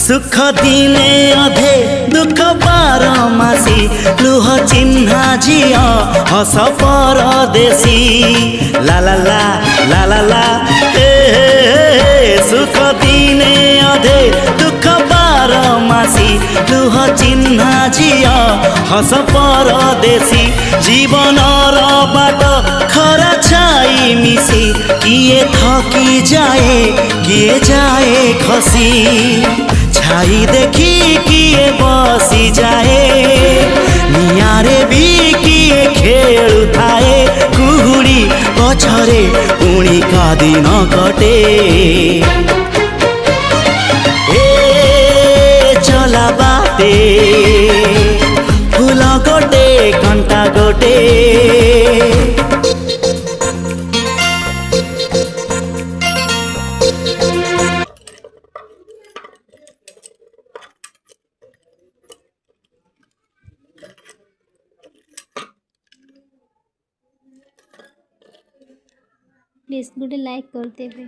सुख दिने अधे दुख बारमासी लुह चिन्हा झिया हस परदेशी ला ला ला ला ला ला हे सुख दिने अधे दुख बारमासी लुह चिन्हा झिया हस परदेशी जीवन बाट खरा छाई मिसी किए थकी जाए किए जाए खसी छाई देखी किए बसी जाए नियारे भी किए खेलु थाए कुहुड़ी पछरे पुणी का दिन कटे ए चला बाटे फूल गोटे कंटा गोटे प्लीज गोटे लाइक कर देवे।